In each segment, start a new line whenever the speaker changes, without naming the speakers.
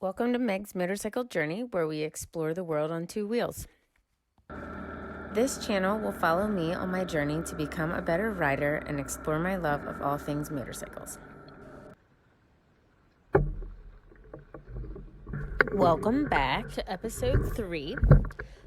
Welcome to Meg's Motorcycle Journey, where we explore the world on two wheels. This channel will follow me on my journey to become a better rider and explore my love of all things motorcycles. Welcome back to episode 3.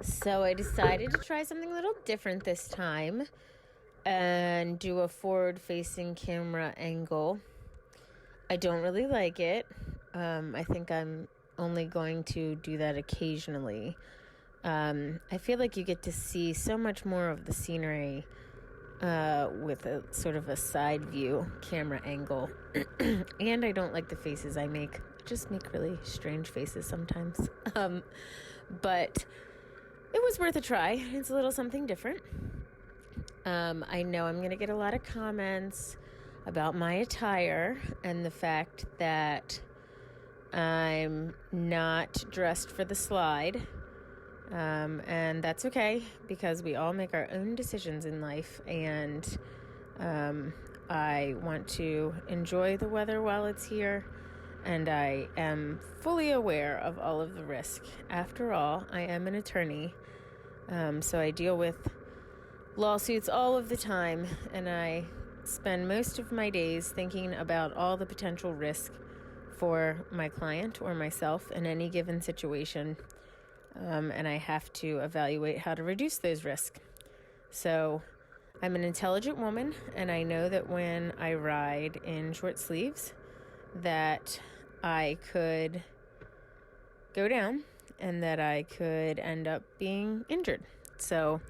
So I decided to try something a little different this time and do a forward-facing camera angle. I don't really like it. I think I'm only going to do that occasionally. I feel like you get to see so much more of the scenery with a sort of a side view camera angle. And I don't like the faces I make. I just make really strange faces sometimes. But it was worth a try. It's a little something different. I know I'm going to get a lot of comments about my attire and the fact that I'm not dressed for the slide. And that's okay, because we all make our own decisions in life, and I want to enjoy the weather while it's here, and I am fully aware of all of the risk. After all, I am an attorney, so I deal with lawsuits all of the time, and I spend most of my days thinking about all the potential risk for my client or myself in any given situation. And I have to evaluate how to reduce those risks. So I'm an intelligent woman, and I know that when I ride in short sleeves that I could go down and that I could end up being injured. So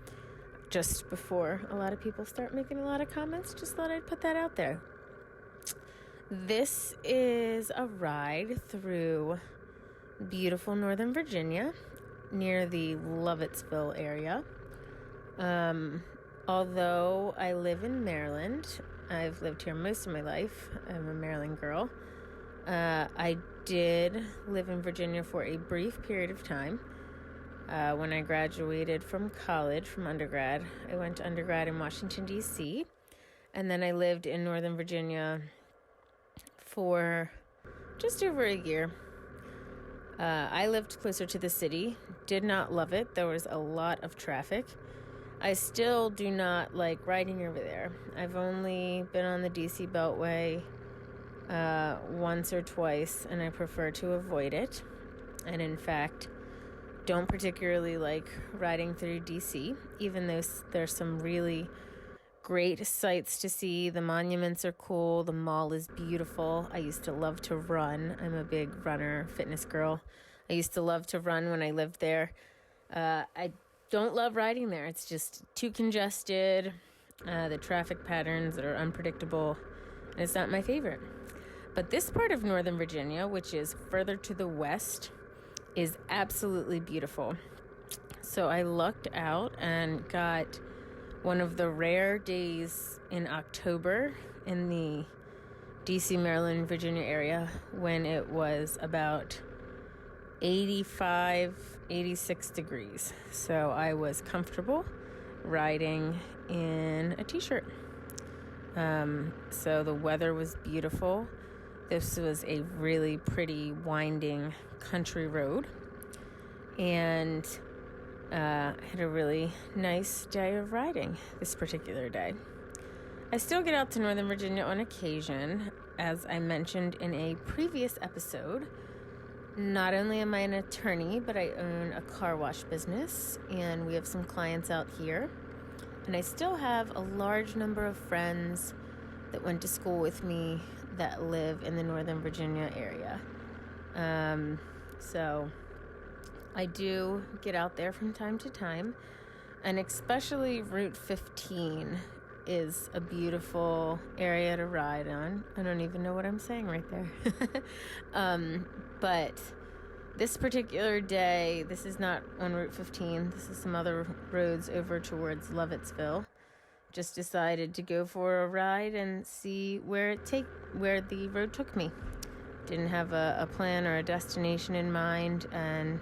just before a lot of people start making a lot of comments, just thought I'd put that out there. This is a ride through beautiful Northern Virginia, near the Lovettsville area. Although I live in Maryland, I've lived here most of my life. I'm a Maryland girl. I did live in Virginia for a brief period of time. When I graduated from college, from undergrad, I went to undergrad in Washington, D.C., and then I lived in Northern Virginia for just over a year. I lived closer to the city, did not love it. There was a lot of traffic. I still do not like riding over there. I've only been on the DC Beltway once or twice, and I prefer to avoid it. And in fact, don't particularly like riding through DC, even though there's some really great sights to see. The monuments are cool. The mall is beautiful. I used to love to run. I'm a big runner, fitness girl. I used to love to run when I lived there. I don't love riding there. It's just too congested. The traffic patterns are unpredictable, and it's not my favorite. But this part of Northern Virginia, which is further to the west, is absolutely beautiful. So I lucked out and got one of the rare days in October in the DC, Maryland, Virginia area when it was about 85, 86 degrees. So I was comfortable riding in a t-shirt. So the weather was beautiful. This was a really pretty winding country road, and had a really nice day of riding this particular day. I still get out to Northern Virginia on occasion. As I mentioned in a previous episode, not only am I an attorney, but I own a car wash business, and we have some clients out here. And I still have a large number of friends that went to school with me that live in the Northern Virginia area. So I do get out there from time to time, and especially Route 15 is a beautiful area to ride on. I don't even know what I'm saying right there. But this particular day, this is not on Route 15. This is some other roads over towards Lovettsville. Just decided to go for a ride and see where the road took me. Didn't have a plan or a destination in mind, and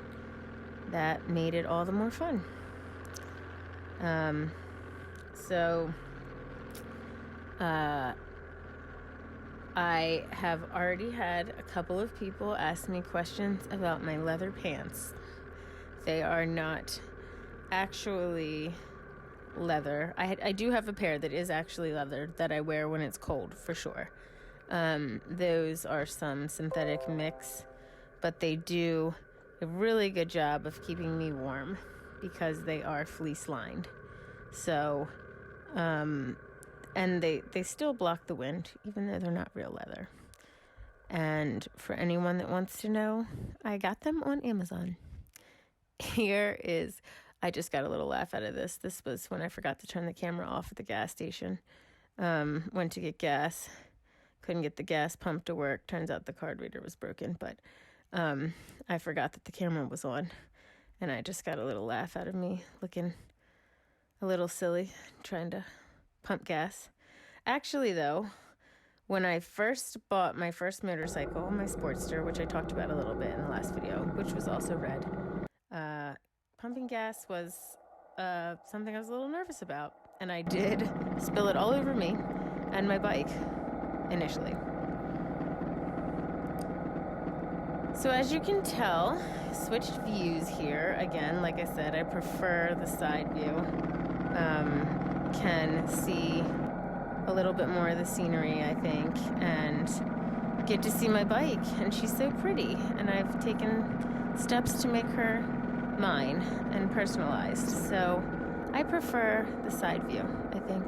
that made it all the more fun. I have already had a couple of people ask me questions about my leather pants. They are not actually leather. I do have a pair that is actually leather that I wear when it's cold, for sure. Those are some synthetic mix, but they do a really good job of keeping me warm because they are fleece lined. So, and they still block the wind, even though they're not real leather. And for anyone that wants to know, I got them on Amazon. I just got a little laugh out of this. This was when I forgot to turn the camera off at the gas station. Went to get gas. Couldn't get the gas pump to work. Turns out the card reader was broken, but I forgot that the camera was on. And I just got a little laugh out of me looking a little silly trying to pump gas. Actually, though, when I first bought my first motorcycle, my Sportster, which I talked about a little bit in the last video, which was also red, pumping gas was something I was a little nervous about. And I did spill it all over me and my bike initially. So as you can tell, switched views here. Again, like I said, I prefer the side view. Can see a little bit more of the scenery, I think, and get to see my bike. And she's so pretty, and I've taken steps to make her mine and personalized. So I prefer the side view, I think.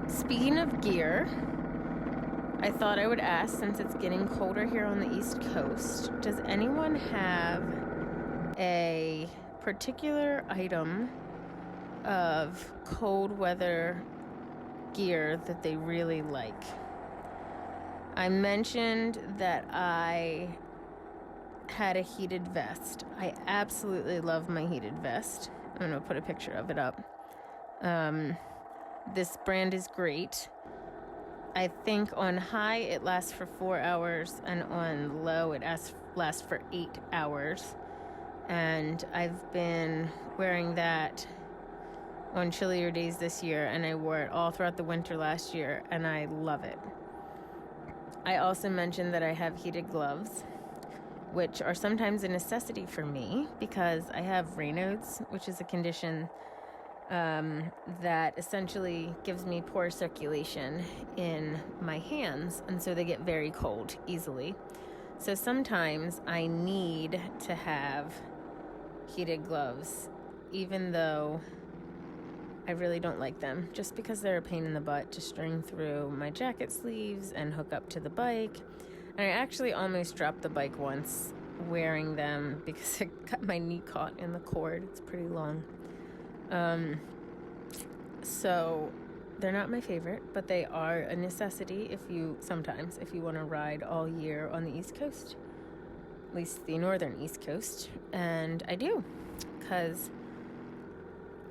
Speaking of gear, I thought I would ask, since it's getting colder here on the East Coast, does anyone have a particular item of cold weather gear that they really like? I mentioned that I had a heated vest. I absolutely love my heated vest. I'm going to put a picture of it up. This brand is great. I think on high it lasts for 4 hours, and on low it lasts for 8 hours. And I've been wearing that on chillier days this year, and I wore it all throughout the winter last year, and I love it. I also mentioned that I have heated gloves, which are sometimes a necessity for me because I have Raynaud's, which is a condition that essentially gives me poor circulation in my hands, and so they get very cold easily. So sometimes I need to have heated gloves, even though I really don't like them, just because they're a pain in the butt to string through my jacket sleeves and hook up to the bike. And I actually almost dropped the bike once wearing them because I got my knee caught in the cord. It's pretty long. So they're not my favorite, but they are a necessity if you want to ride all year on the East Coast, at least the northern East Coast. And I do, because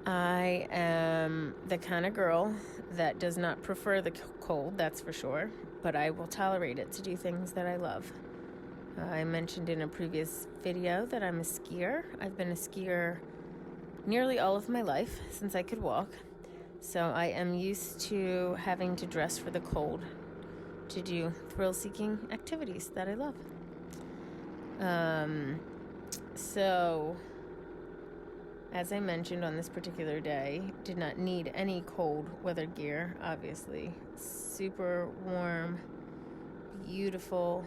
I am the kind of girl that does not prefer the cold, that's for sure, but I will tolerate it to do things that I love. I mentioned in a previous video that I'm a skier. I've been a skier nearly all of my life since I could walk. So I am used to having to dress for the cold to do thrill-seeking activities that I love. So as I mentioned, on this particular day, did not need any cold weather gear, obviously. Super warm, beautiful,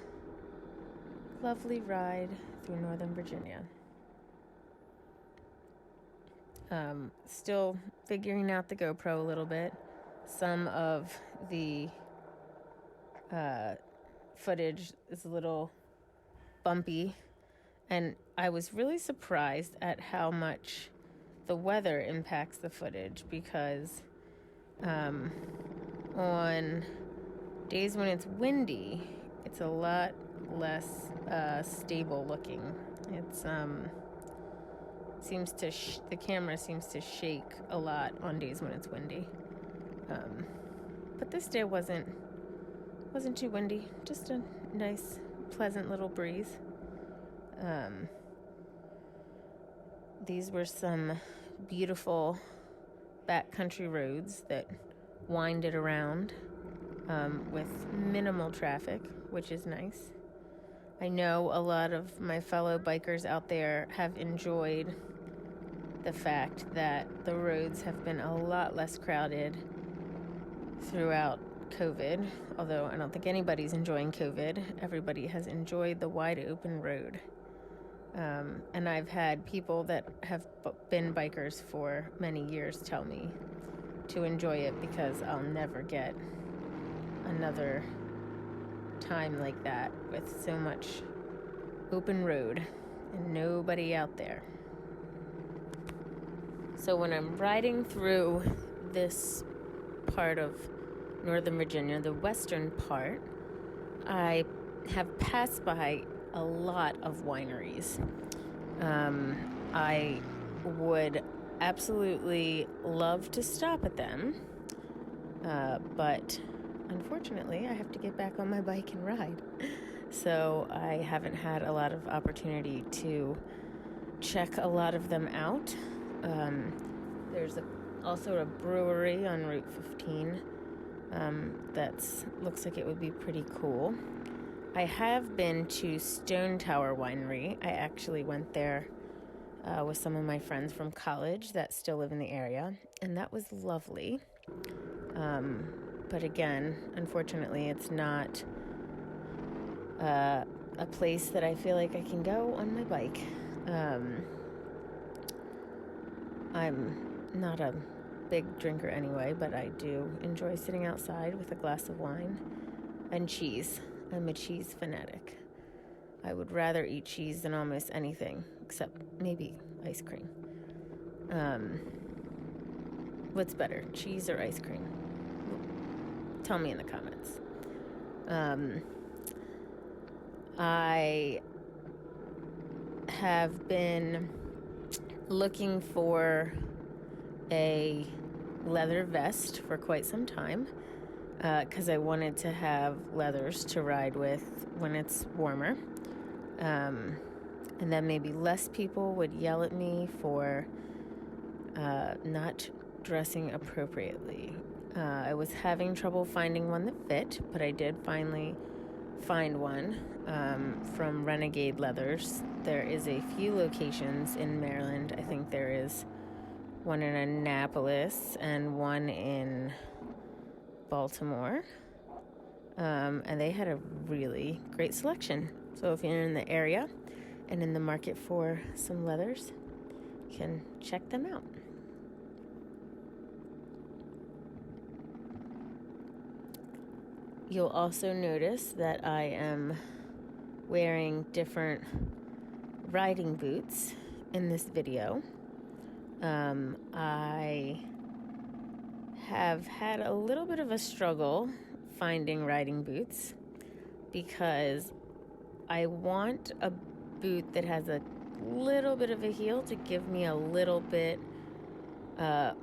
lovely ride through Northern Virginia. Still figuring out the GoPro a little bit. Some of the footage is a little bumpy, and I was really surprised at how much the weather impacts the footage, because on days when it's windy, it's a lot less stable looking. It's the camera seems to shake a lot on days when it's windy. But this day wasn't too windy, just a nice, pleasant little breeze. These were some beautiful backcountry roads that winded around with minimal traffic, which is nice. I know a lot of my fellow bikers out there have enjoyed the fact that the roads have been a lot less crowded throughout COVID, although I don't think anybody's enjoying COVID. Everybody has enjoyed the wide open road. And I've had people that have been bikers for many years tell me to enjoy it because I'll never get another time like that with so much open road and nobody out there. So when I'm riding through this part of Northern Virginia, the western part, I have passed by a lot of wineries. I would absolutely love to stop at them, but unfortunately I have to get back on my bike and ride. So I haven't had a lot of opportunity to check a lot of them out. There's also a brewery on Route 15 that looks like it would be pretty cool. I have been to Stone Tower Winery. I actually went there with some of my friends from college that still live in the area, and that was lovely. But again, unfortunately, it's not a place that I feel like I can go on my bike. I'm not a big drinker anyway, but I do enjoy sitting outside with a glass of wine and cheese. I'm a cheese fanatic. I would rather eat cheese than almost anything, except maybe ice cream. What's better, cheese or ice cream? Tell me in the comments. I have been looking for a leather vest for quite some time because I wanted to have leathers to ride with when it's warmer. And then maybe less people would yell at me for not dressing appropriately. I was having trouble finding one that fit, but I did finally find one from Renegade Leathers. There is a few locations in Maryland. I think there is one in Annapolis and one in Baltimore. And they had a really great selection. So if you're in the area and in the market for some leathers, you can check them out. You'll also notice that I am wearing different riding boots in this video. I have had a little bit of a struggle finding riding boots because I want a boot that has a little bit of a heel to give me a little bit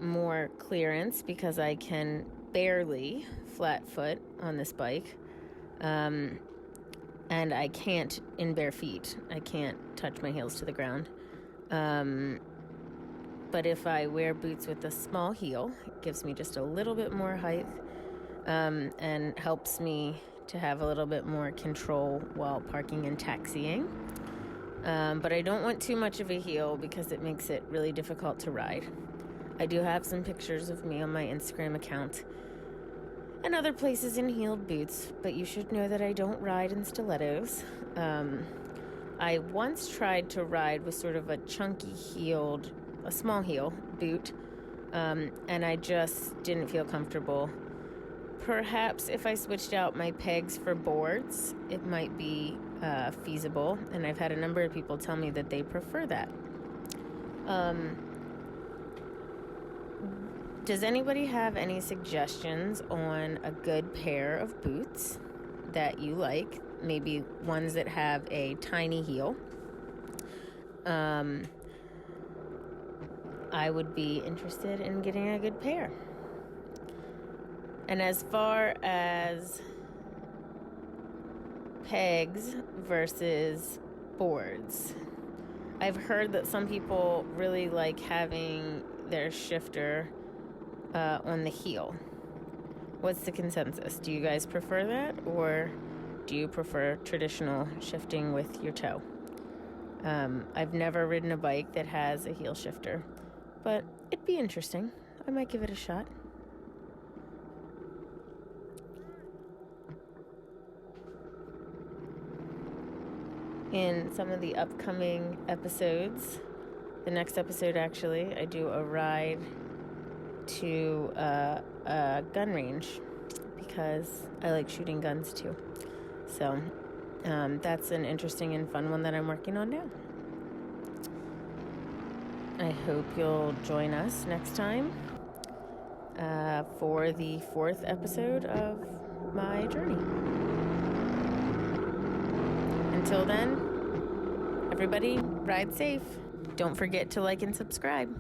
more clearance because I can barely flat foot on this bike. And I can't in bare feet. I can't touch my heels to the ground. But if I wear boots with a small heel, it gives me just a little bit more height and helps me to have a little bit more control while parking and taxiing. But I don't want too much of a heel because it makes it really difficult to ride. I do have some pictures of me on my Instagram account and other places in heeled boots, but you should know that I don't ride in stilettos. I once tried to ride with sort of a chunky heeled, a small heel boot, and I just didn't feel comfortable. Perhaps if I switched out my pegs for boards, it might be feasible, and I've had a number of people tell me that they prefer that. Does anybody have any suggestions on a good pair of boots that you like? Maybe ones that have a tiny heel. I would be interested in getting a good pair. And as far as pegs versus boards, I've heard that some people really like having their shifter on the heel. What's the consensus? Do you guys prefer that, or do you prefer traditional shifting with your toe? I've never ridden a bike that has a heel shifter, but it'd be interesting. I might give it a shot. In some of the upcoming episodes, the next episode actually, I do a ride to a gun range because I like shooting guns too. So that's an interesting and fun one that I'm working on now. I hope you'll join us next time for the 4th episode of my journey. Until then, everybody, ride safe. Don't forget to like and subscribe.